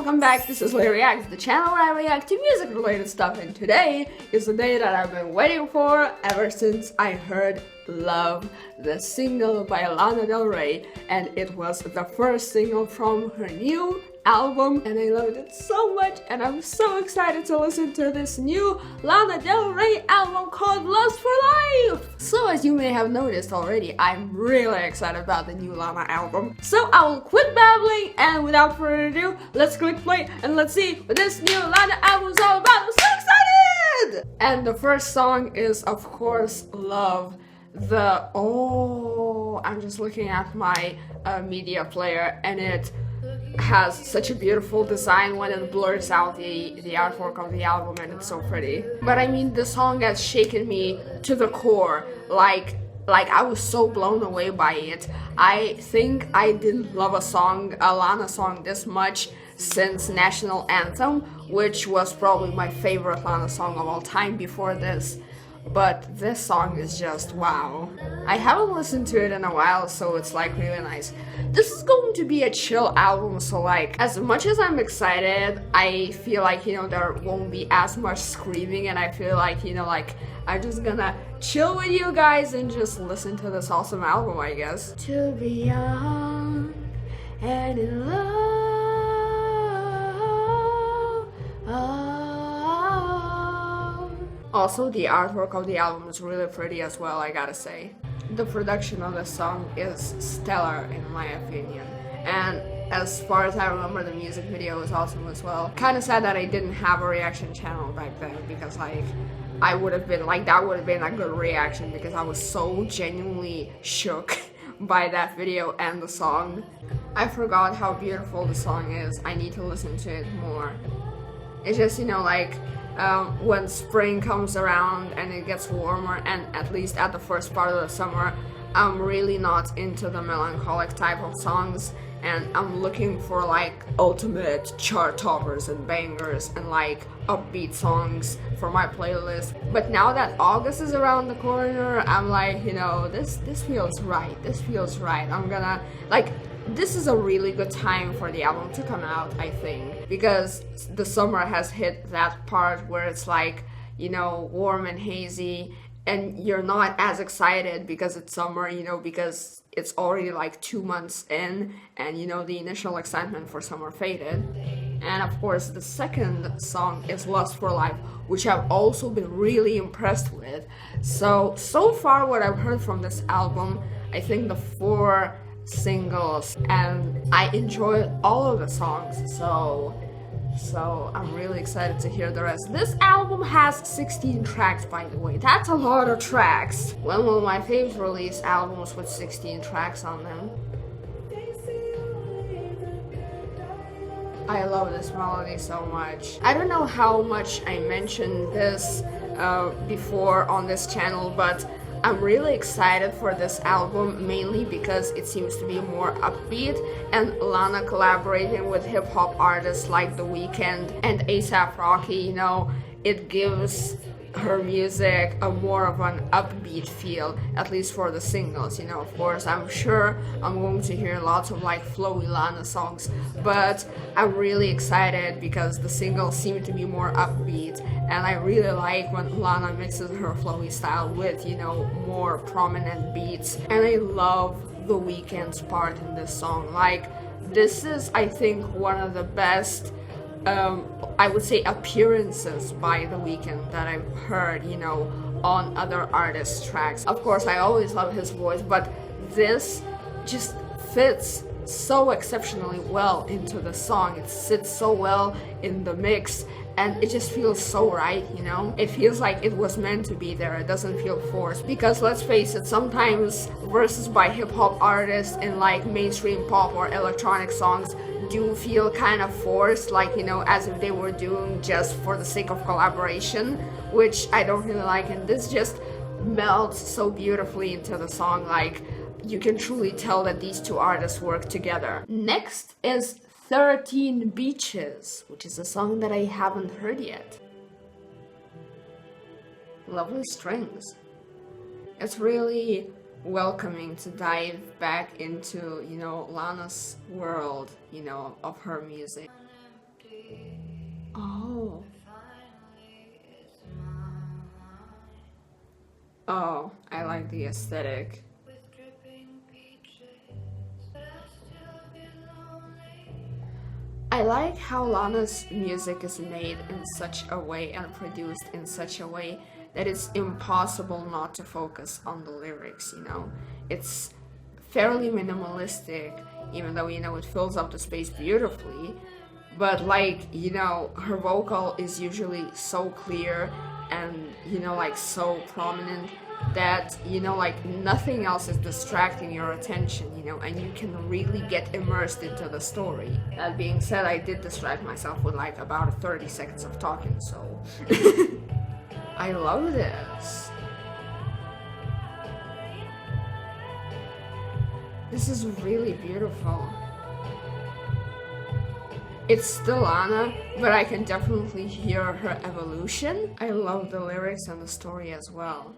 welcome back to Sisley Reacts, the channel where I react to music related stuff, and today is the day that I've been waiting for ever since I heard Love, the single by Lana Del Rey, and it was the first single from her new album, and I loved it so much, and I'm so excited to listen to this new Lana Del Rey album called Lust for Life! So as you may have noticed already, I'm really excited about the new Lana album. So I will quit babbling, and without further ado, let's click play and let's see what this new Lana album is all about. I'm so excited! And the first song is, of course, Love. I'm just looking at my media player, and it has such a beautiful design when it blurs out the artwork of the album, and it's so pretty. But I mean, the song has shaken me to the core. Like I was so blown away by it. I think I didn't love a Lana song this much since National Anthem, which was probably my favorite Lana song of all time before this. But this song is just wow. I haven't listened to it in a while, so it's like really nice. This is going to be a chill album, so like as much as I'm excited, I feel like, you know, there won't be as much screaming, and I feel like, you know, like I'm just gonna chill with you guys and just listen to this awesome album, I guess. To be young and in love. Also, the artwork of the album is really pretty as well, I gotta say. The production of the song is stellar in my opinion, and as far as I remember, the music video is awesome as well. Kinda sad that I didn't have a reaction channel back then, because like I would have been like, that would have been a good reaction, because I was so genuinely shook by that video and the song. I forgot how beautiful the song is. I need to listen to it more. It's just, you know, like when spring comes around and it gets warmer, and at least at the first part of the summer, I'm really not into the melancholic type of songs, and I'm looking for like ultimate chart toppers and bangers and like upbeat songs for my playlist. But now that August is around the corner, I'm like, you know, this feels right. This feels right. I'm gonna like, this is a really good time for the album to come out, I think, because the summer has hit that part where it's like, you know, warm and hazy, and you're not as excited because it's summer, you know, because it's already like 2 months in, and you know, the initial excitement for summer faded. And of course, the second song is Lust for Life, which I've also been really impressed with. So far what I've heard from this album, I think the 4 singles, and I enjoyed all of the songs, so I'm really excited to hear the rest. This album has 16 tracks, by the way. That's a lot of tracks. When will my faves release albums with 16 tracks on them? I love this melody so much. I don't know how much I mentioned this before on this channel, but I'm really excited for this album, mainly because it seems to be more upbeat, and Lana collaborating with hip-hop artists like The Weeknd and A$AP Rocky, you know, it gives her music a more of an upbeat feel, at least for the singles, you know. Of course, I'm sure I'm going to hear lots of like flowy Lana songs, but I'm really excited because the singles seem to be more upbeat, and I really like when Lana mixes her flowy style with, you know, more prominent beats. And I love The Weeknd's part in this song. Like, this is, I think, one of the best I would say appearances by The Weeknd that I've heard, you know, on other artists' tracks. Of course, I always love his voice, but this just fits so exceptionally well into the song. It sits so well in the mix, and it just feels so right, you know? It feels like it was meant to be there. It doesn't feel forced. Because let's face it, sometimes verses by hip-hop artists in like mainstream pop or electronic songs do feel kind of forced, like, you know, as if they were doing just for the sake of collaboration, which I don't really like, and this just melts so beautifully into the song. Like, you can truly tell that these two artists work together. Next is 13 Beaches, which is a song that I haven't heard yet. Lovely strings. It's really welcoming to dive back into, you know, Lana's world, you know, of her music. Oh. Oh, I like the aesthetic. I like how Lana's music is made in such a way and produced in such a way that it's impossible not to focus on the lyrics, you know? It's fairly minimalistic, even though, you know, it fills up the space beautifully. But, like, you know, her vocal is usually so clear and, you know, like, so prominent that, you know, like, nothing else is distracting your attention, you know, and you can really get immersed into the story. That being said, I did distract myself with, like, about 30 seconds of talking, so. I love this. This is really beautiful. It's still Lana, but I can definitely hear her evolution. I love the lyrics and the story as well.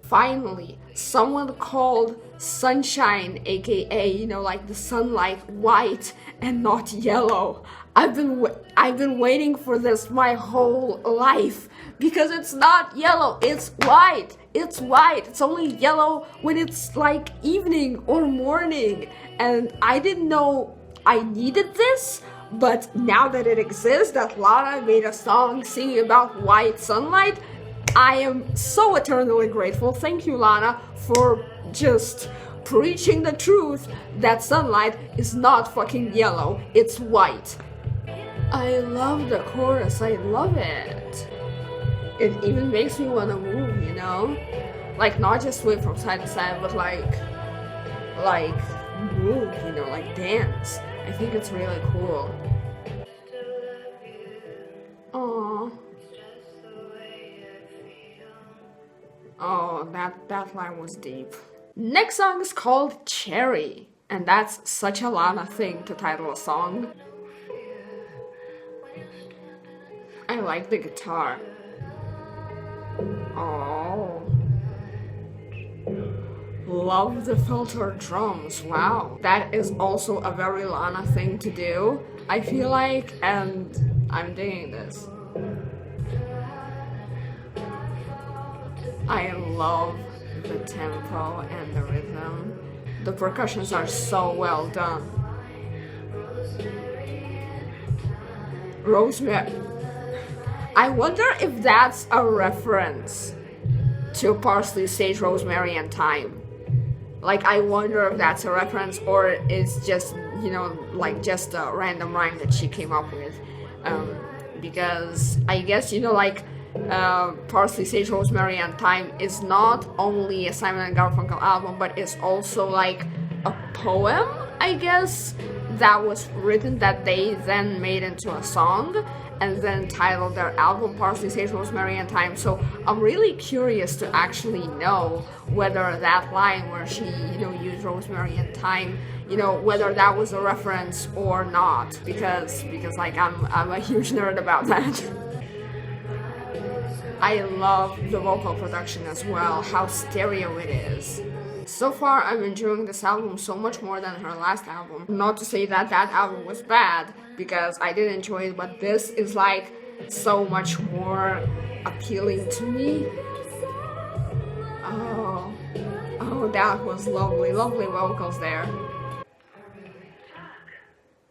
Finally, someone called Sunshine, aka, you know, like the sunlight, white and not yellow. I've been waiting for this my whole life because it's not yellow, it's white. It's white. It's only yellow when it's like evening or morning, and I didn't know I needed this, but now that it exists, that Lana made a song singing about white sunlight, I am so eternally grateful. Thank you, Lana, for just preaching the truth that sunlight is not fucking yellow, it's white. I love the chorus, I love it. It even makes me want to move, you know? Like, not just sway from side to side, but like move, you know, like dance. I think it's really cool. Aww. Oh, that line was deep. Next song is called Cherry, and that's such a Lana thing to title a song. I like the guitar. Oh. Love the filtered drums, wow. That is also a very Lana thing to do, I feel like, and I'm digging this. I love the tempo and the rhythm. The percussions are so well done. Rosemary. I wonder if that's a reference to Parsley, Sage, Rosemary, and Thyme. Like, I wonder if that's a reference or it's just, you know, like just a random rhyme that she came up with. Because I guess, you know, like, Parsley, Sage, Rosemary, and Thyme is not only a Simon and Garfunkel album, but it's also like a poem, I guess, that was written that they then made into a song and then titled their album Parsley, Sage, Rosemary, and Thyme. So I'm really curious to actually know whether that line where she, you know, used rosemary and thyme, you know, whether that was a reference or not, because like I'm a huge nerd about that. I love the vocal production as well, how stereo it is. So far, I'm enjoying this album so much more than her last album. Not to say that that album was bad, because I did enjoy it, but this is like so much more appealing to me. Oh, that was lovely, lovely vocals there.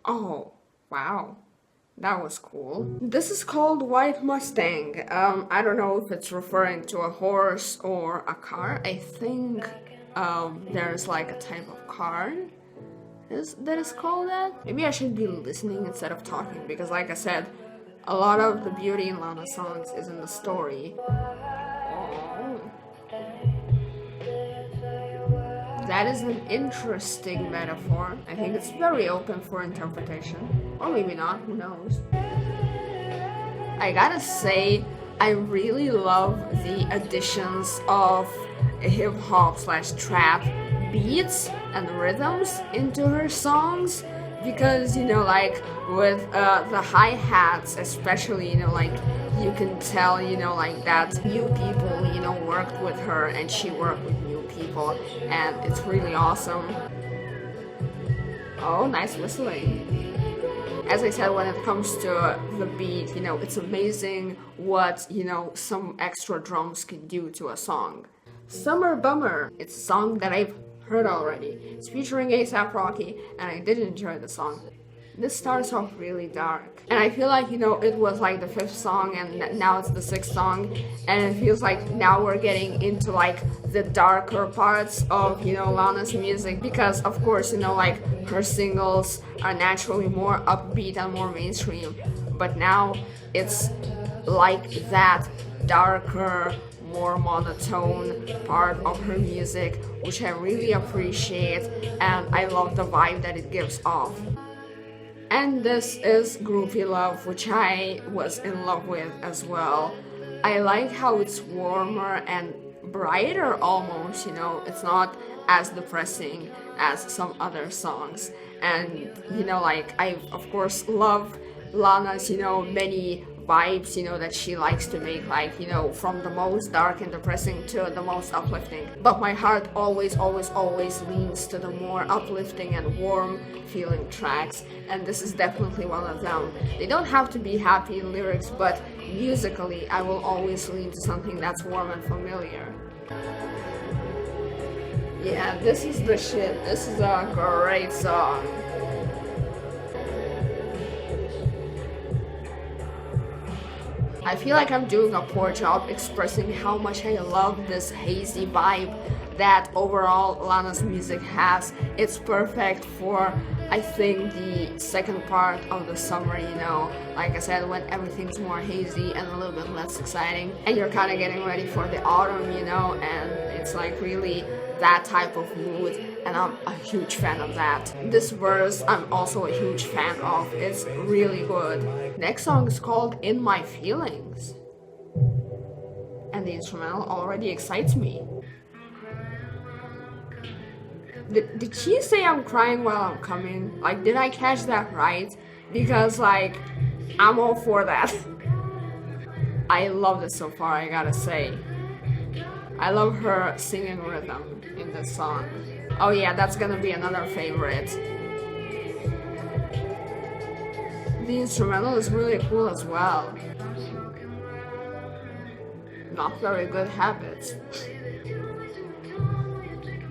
Oh, wow. That was cool. This is called White Mustang. I don't know if it's referring to a horse or a car. I think there's like a type of car that is called that. Maybe I should be listening instead of talking, because like I said, a lot of the beauty in Lana songs is in the story. Oh. That is an interesting metaphor. I think it's very open for interpretation. Or maybe not, who knows. I gotta say, I really love the additions of hip-hop / trap beats and rhythms into her songs, because, you know, like with the hi-hats especially, you know, like you can tell, you know, like that new people, you know, worked with her and she worked with new people, and it's really awesome. Oh, nice whistling. As I said, when it comes to the beat, it's amazing what, some extra drums can do to a song. Summer Bummer, it's a song that I've heard already. It's featuring A$AP Rocky, and I did enjoy the song. This starts off really dark, and I feel like, it was like the 5th song, and now it's the 6th song, and it feels like now we're getting into like the darker parts of, Lana's music, because of course, like her singles are naturally more upbeat and more mainstream, but now it's like that darker, more monotone part of her music, which I really appreciate, and I love the vibe that it gives off. And this is Groovy Love, which I was in love with as well. I like how it's warmer and brighter almost, it's not as depressing as some other songs. And, like, I of course love Lana's, many vibes, that she likes to make, like, from the most dark and depressing to the most uplifting. But my heart always leans to the more uplifting and warm feeling tracks, and this is definitely one of them. They don't have to be happy lyrics, but musically, I will always lean to something that's warm and familiar. Yeah, this is the shit. This is a great song. I feel like I'm doing a poor job expressing how much I love this hazy vibe that overall Lana's music has. It's perfect for, I think, the second part of the summer, like I said, when everything's more hazy and a little bit less exciting, and you're kind of getting ready for the autumn, and it's like really that type of mood, and I'm a huge fan of that. This verse I'm also a huge fan of. It's really good. Next song is called In My Feelings, and the instrumental already excites me. Did she say I'm crying while I'm coming? Like, did I catch that right? Because, like, I'm all for that. I love this so far, I gotta say. I love her singing rhythm in this song. Oh yeah, that's gonna be another favorite. The instrumental is really cool as well. Not very good habits.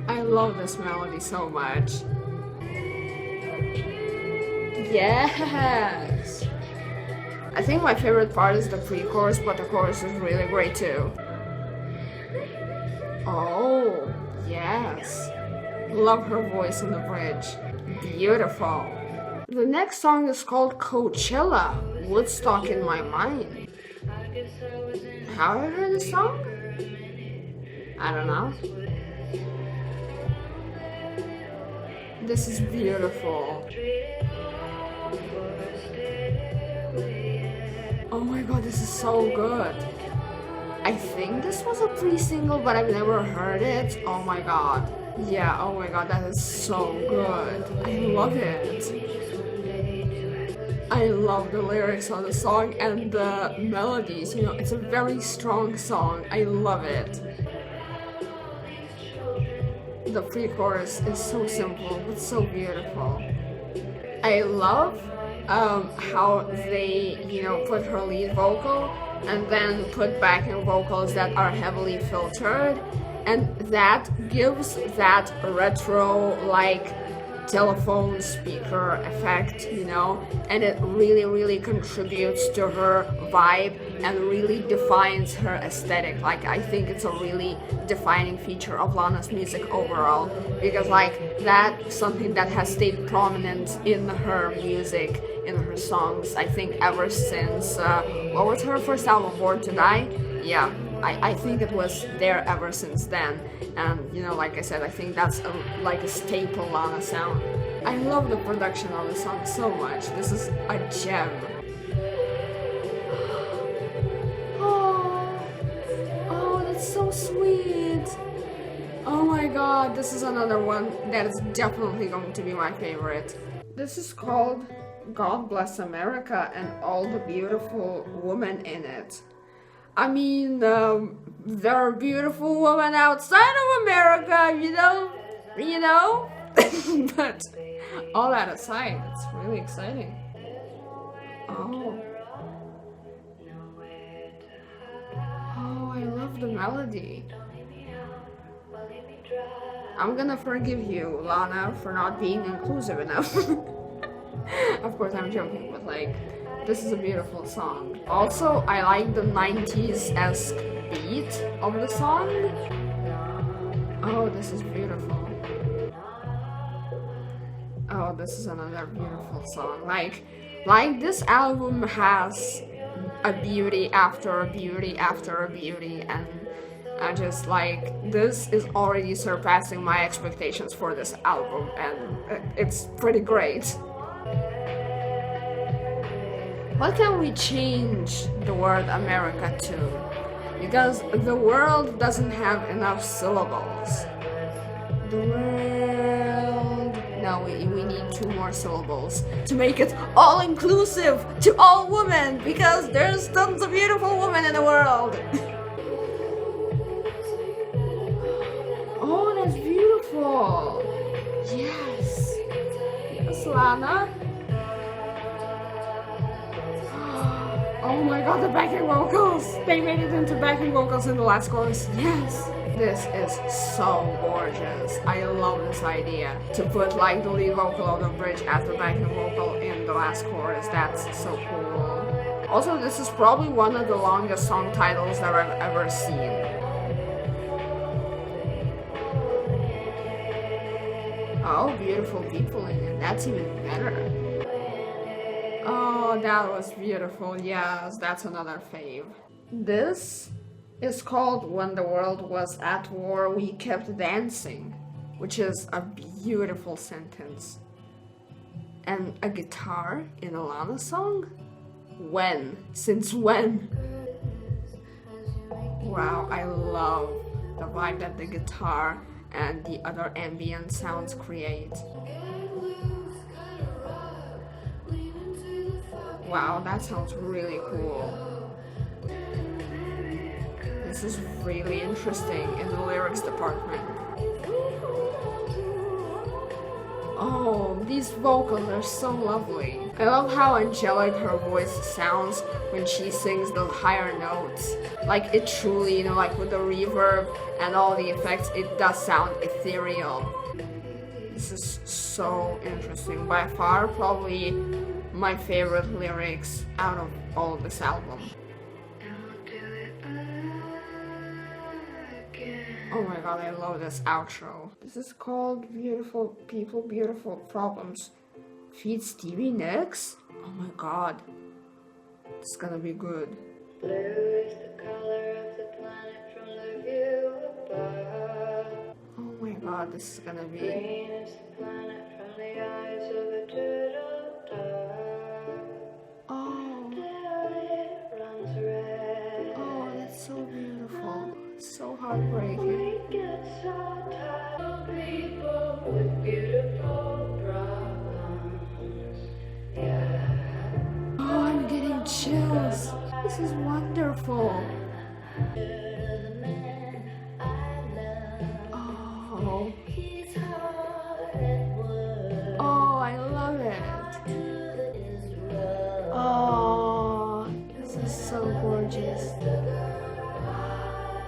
I love this melody so much. Yes! I think my favorite part is the pre-chorus, but the chorus is really great too. Oh, yes. Love her voice in the bridge. Beautiful. The next song is called Coachella, Woodstock in My Mind. Have I heard this song? I don't know. This is beautiful. Oh my god, this is so good. I think this was a pre-single, but I've never heard it. Oh my god. Yeah, oh my god, that is so good. I love it. I love the lyrics of the song and the melodies. It's a very strong song. I love it. The pre-chorus is so simple, but so beautiful. I love how they, put her lead vocal and then put backing vocals that are heavily filtered, and that gives that retro like telephone speaker effect, and it really contributes to her vibe and really defines her aesthetic. Like, I think it's a really defining feature of Lana's music overall, because like that's something that has stayed prominent in her music, in her songs, I think ever since what was her first album, Born to Die? Yeah, I think it was there ever since then, and like I said, I think that's like a staple Lana sound. I love the production of the song so much. This is a gem. Oh, that's so sweet. Oh my god, this is another one that is definitely going to be my favorite. This is called God Bless America and All the Beautiful Women in It. I mean, there are beautiful women outside of America, but all that aside, it's really exciting. Oh. Oh, I love the melody. I'm gonna forgive you, Lana, for not being inclusive enough. Of course, I'm joking, but like, this is a beautiful song. Also, I like the 90s-esque beat of the song. Oh, this is beautiful. Oh, this is another beautiful song. Like this album has a beauty after a beauty after a beauty, and I just like, this is already surpassing my expectations for this album, and it's pretty great. What can we change the word America to? Because the world doesn't have enough syllables. The world... No, we need 2 more syllables to make it all-inclusive to all women, because there's tons of beautiful women in the world. Oh, that's beautiful. Yes. Yes, Lana. Oh my god, the backing vocals! They made it into backing vocals in the last chorus. Yes! This is so gorgeous. I love this idea. To put like the lead vocal of the bridge as the backing vocal in the last chorus. That's so cool. Also, this is probably one of the longest song titles that I've ever seen. Oh, beautiful people in it. That's even better. Oh, that was beautiful. Yes, that's another fave. This is called When the World Was at War, We Kept Dancing, which is a beautiful sentence. And a guitar in a Lana song? When? Since when? Wow, I love the vibe that the guitar and the other ambient sounds create. Wow, that sounds really cool. This is really interesting in the lyrics department. Oh, these vocals are so lovely. I love how angelic her voice sounds when she sings the higher notes. Like, it truly, you know, like with the reverb and all the effects, it does sound ethereal. This is so interesting. By far, probably my favorite lyrics out of all of this album. Oh my god, I love this outro. This is called Beautiful People, Beautiful Problems. Feat Stevie Nicks? Oh my god. It's gonna be good. Blue is the color of the planet from the view above. Oh my god, this is gonna be... Green is the planet from the eyes of a turtle dove. Oh. It runs red. Oh, that's so beautiful. It's so heartbreaking. We get so tired of people with beautiful problems. Yeah. Oh, I'm getting chills. This is wonderful. Oh. Oh, I love it. Oh, this is so gorgeous.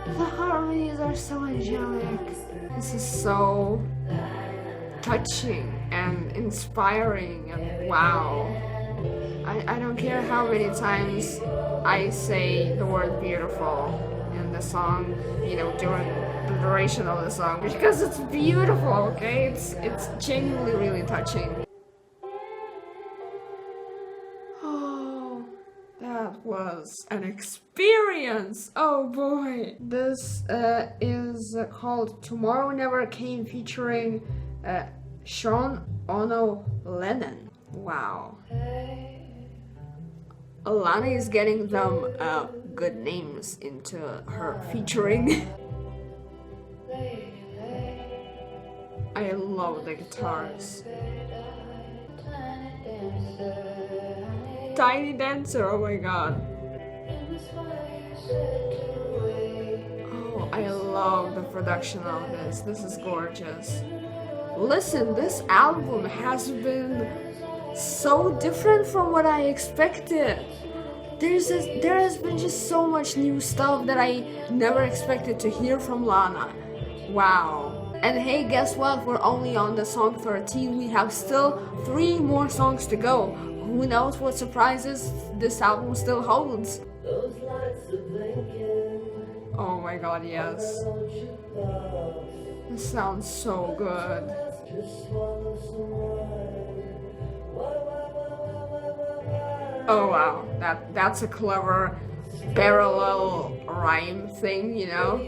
The harmonies are so angelic. This is so touching and inspiring, and wow. I don't care how many times I say the word beautiful in the song, you know, during the duration of the song, because it's beautiful, okay? It's genuinely really touching. Oh, that was an experience! Oh boy! This is called Tomorrow Never Came, featuring Sean Ono Lennon. Wow. Lana is getting them good names into her featuring. I love the guitars. Tiny Dancer, oh my god. Oh, I love the production of this. This is gorgeous. Listen, this album has been so different from what I expected. There has been just so much new stuff that I never expected to hear from Lana. Wow. And hey, guess what? We're only on the song 13. We have still 3 more songs to go. Who knows what surprises this album still holds? Oh my god, yes. This sounds so good. Oh wow, that's a clever parallel rhyme thing, you know?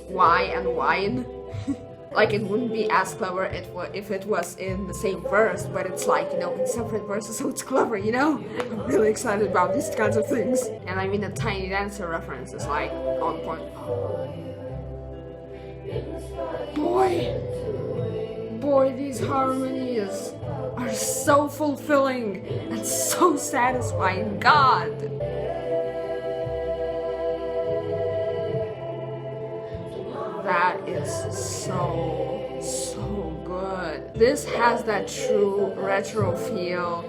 Why and wine. Like, it wouldn't be as clever if it was in the same verse, but it's like, you know, in separate verses, so it's clever, you know? I'm really excited about these kinds of things. And I mean, the Tiny Dancer reference is like on point. Boy, these harmonies are so fulfilling and so satisfying. God! That is so good. This has that true retro feel,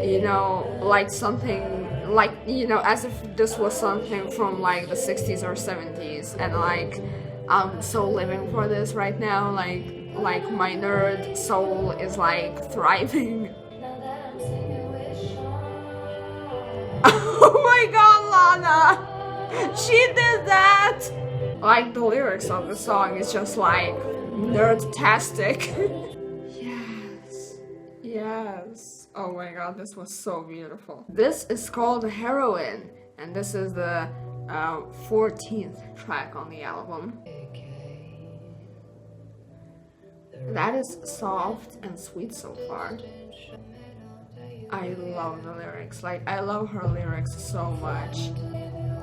you know, like something, like, you know, as if this was something from like the 60s or 70s, and like, I'm so living for this right now, like my nerd soul is like thriving. Oh my god, Lana! She did that! Like, the lyrics of the song is just like nerd-tastic. Yes. Oh my god, this was so beautiful. This is called Heroine, and this is the 14th track on the album. That is soft and sweet so far. I love the lyrics. Like, I love her lyrics so much.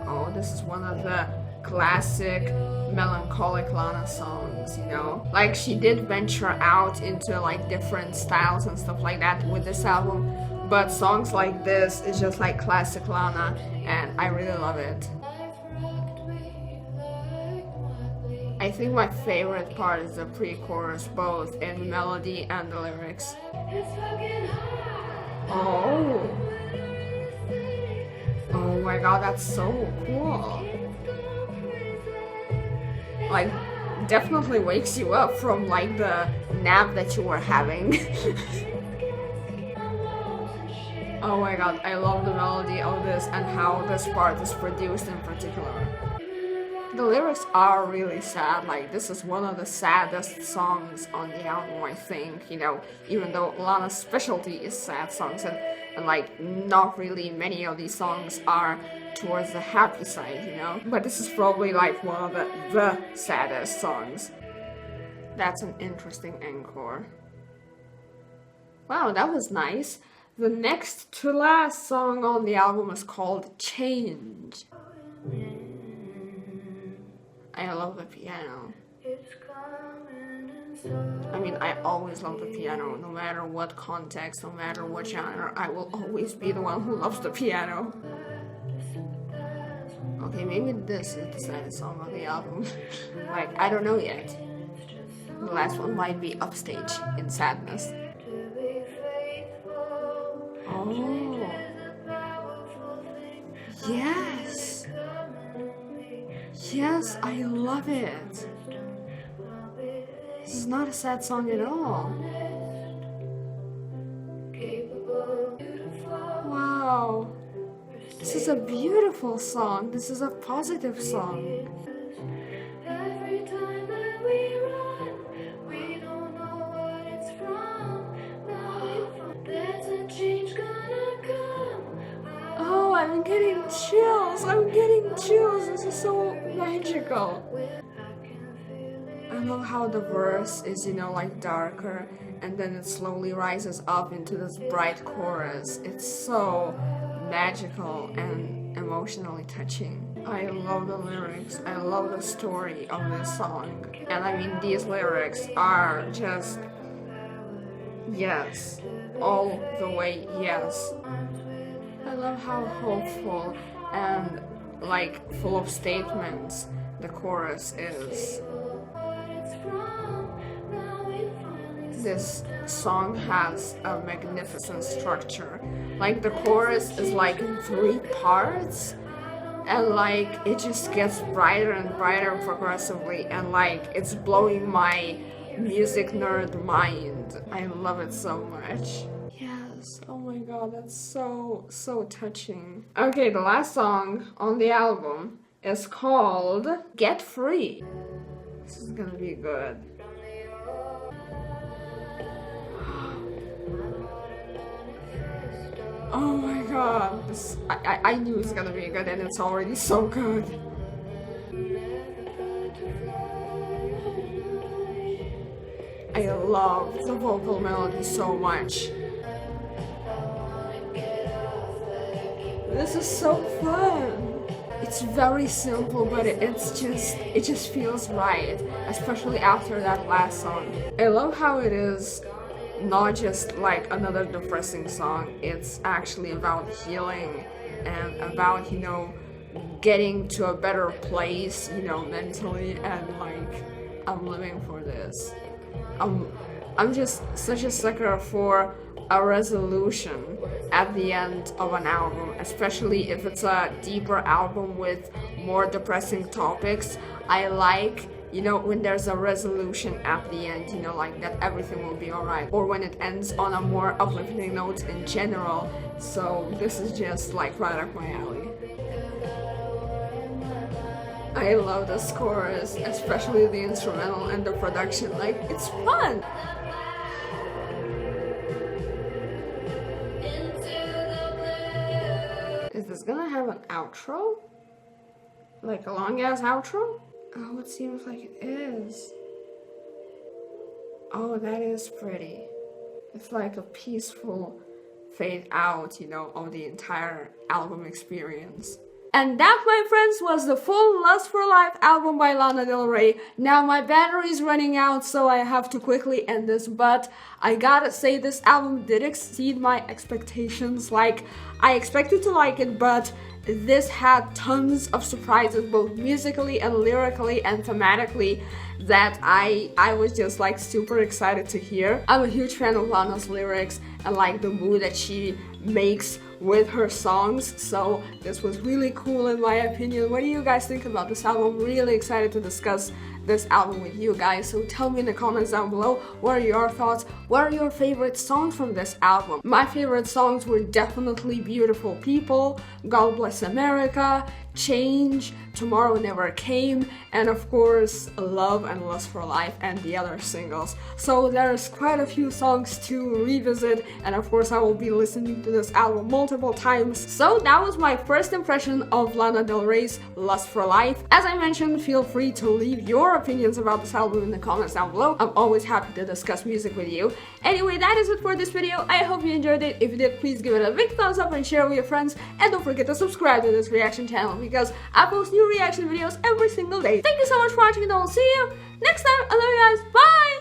Oh, this is one of the classic melancholic Lana songs, you know? Like, she did venture out into like different styles and stuff like that with this album, but songs like this is just like classic Lana, and I really love it. I think my favorite part is the pre-chorus, both in melody and the lyrics. Oh my god, that's so cool. Like, definitely wakes you up from like the nap that you were having. Oh my god, I love the melody of this and how this part is produced in particular. The lyrics are really sad. Like, this is one of the saddest songs on the album, I think, you know, even though Lana's specialty is sad songs, and like, not really many of these songs are towards the happy side, you know, but this is probably like one of the saddest songs. That's an interesting encore. Wow, that was nice. The next to last song on the album is called Change. I love the piano. I mean, I always love the piano, no matter what context, no matter what genre, I will always be the one who loves the piano. Okay, maybe this is the saddest song on the album. Like, I don't know yet. The last one might be Upstage in sadness. Oh. Yes. Yes, I love it. This is not a sad song at all. Wow. This is a beautiful song. This is a positive song. Oh, I'm getting chills. I'm getting chills. This is so magical. I love how the verse is, you know, like darker, and then it slowly rises up into this bright chorus. It's so magical and emotionally touching. I love the lyrics. I love the story of this song. And I mean, these lyrics are just, yes, all the way yes. I love how hopeful and like full of statements the chorus is. this song has a magnificent structure. Like the chorus is like in 3 parts, and like it just gets brighter and brighter progressively, and like it's blowing my music nerd mind. I love it so much. Yes, oh my god, that's so touching. Okay, the last song on the album is called Get Free. This is gonna be good. Oh my god, I knew it's gonna be good, and it's already so good. I love the vocal melody so much. This is so fun. It's very simple, but it just feels right, especially after that last song. I love how it is not just like another depressing song. It's actually about healing and about, you know, getting to a better place, you know, mentally, and like I'm living for this. I'm just such a sucker for a resolution at the end of an album, especially if it's a deeper album with more depressing topics. I like, you know, when there's a resolution at the end, you know, like that everything will be alright, or when it ends on a more uplifting note in general. So this is just like right up my alley. I love this chorus, especially the instrumental and the production. Like, it's fun. Is this gonna have an outro? Like a long ass outro? Oh, it seems like it is. Oh, that is pretty. It's like a peaceful fade out, you know, of the entire album experience. And that, my friends, was the full Lust for Life album by Lana Del Rey. Now my battery is running out, so I have to quickly end this, but I gotta say this album did exceed my expectations. Like, I expected to like it, but this had tons of surprises, both musically and lyrically and thematically, that I was just like super excited to hear. I'm a huge fan of Lana's lyrics and like the mood that she makes with her songs, so this was really cool in my opinion. What do you guys think about this album? Really excited to discuss this album with you guys, so tell me in the comments down below, what are your thoughts? What are your favorite songs from this album? My favorite songs were definitely Beautiful People, God Bless America, Change, Tomorrow Never Came, and of course Love and Lust for Life and the other singles. So there's quite a few songs to revisit, and of course I will be listening to this album multiple times. So that was my first impression of Lana Del Rey's Lust for Life. As I mentioned, feel free to leave your opinions about this album in the comments down below. I'm always happy to discuss music with you. Anyway, that is it for this video. I hope you enjoyed it. If you did, please give it a big thumbs up and share with your friends, and don't forget to subscribe to this reaction channel because I post new reaction videos every single day. Thank you so much for watching, and I will see you next time. I love you guys. Bye!